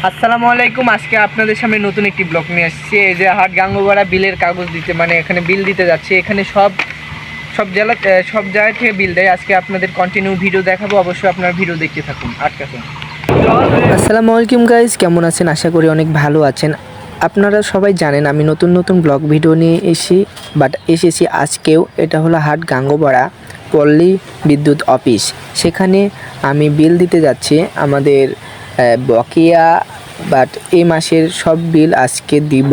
আসসালামু আলাইকুম। আজকে আপনাদের সামনে নতুন একটি ব্লগ নিয়ে আসছি। এই যে হাট গাঙ্গোপাড়া বিলের কাগজ দিতে, মানে এখানে বিল দিতে যাচ্ছে। এখানে সব সব জায়গা থেকে বিল দেয়। আজকে আপনাদের কন্টিনিউ ভিডিও দেখাবো, অবশ্যই আপনারা ভিডিও দেখতে থাকুন। আটকাছেন। আসসালামু আলাইকুম গাইজ, কেমন আছেন? আশা করি অনেক ভালো আছেন। আপনারা সবাই জানেন আমি নতুন ব্লগ ভিডিও নিয়ে এসেছি আজকেও। এটা হলো হাট গাঙ্গোপাড়া পল্লী বিদ্যুৎ অফিস। সেখানে আমি বিল দিতে যাচ্ছি আমাদের বকেয়া, এই মাসের সব বিল আজকে দিব।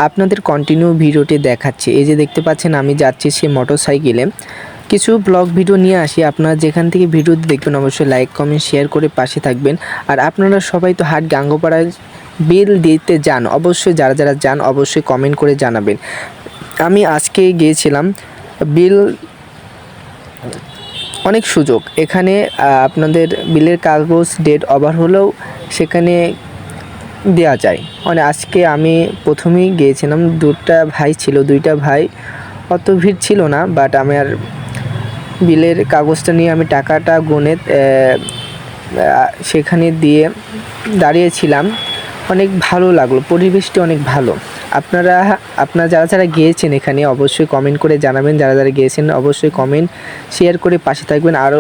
আপনাদের কন্টিনিউ ভিডিওটি দেখাচ্ছি। এই যে দেখতে পাচ্ছেন আমি যাচ্ছি সে মোটরসাইকেলে। কিছু ব্লগ ভিডিও নিয়ে আসি, আপনারা যেখান থেকে ভিডিও দেখবেন অবশ্যই লাইক কমেন্ট শেয়ার করে পাশে থাকবেন। আর আপনারা সবাই তো হাট গাঙ্গোপাড়ায় বিল দিতে যান, অবশ্যই যারা যান অবশ্যই কমেন্ট করে জানাবেন। আমি আজকে গিয়েছিলাম বিল, অনেক সুযোগ এখানে। আপনাদের বিলের কাগজ ডেট ওভার হলেও সেখানে দেওয়া যায়। মানে আজকে আমি প্রথমেই গিয়েছিলাম, দুইটা ভাই, অত ভিড় ছিল না। আমার বিলের কাগজটা নিয়ে আমি টাকাটা গুনে সেখানে দিয়ে দাঁড়িয়েছিলাম। অনেক ভালো লাগলো, পরিবেশটি অনেক ভালো। আপনারা যারা গিয়েছেন এখানে অবশ্যই কমেন্ট করে জানাবেন। যারা গিয়েছেন অবশ্যই কমেন্ট শেয়ার করে পাশে থাকবেন। আরও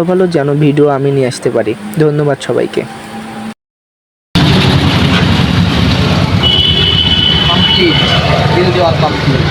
ভালো যেন ভিডিও আমি নিয়ে আসতে পারি। ধন্যবাদ সবাইকে। বিল দেওয়া কমপ্লিট।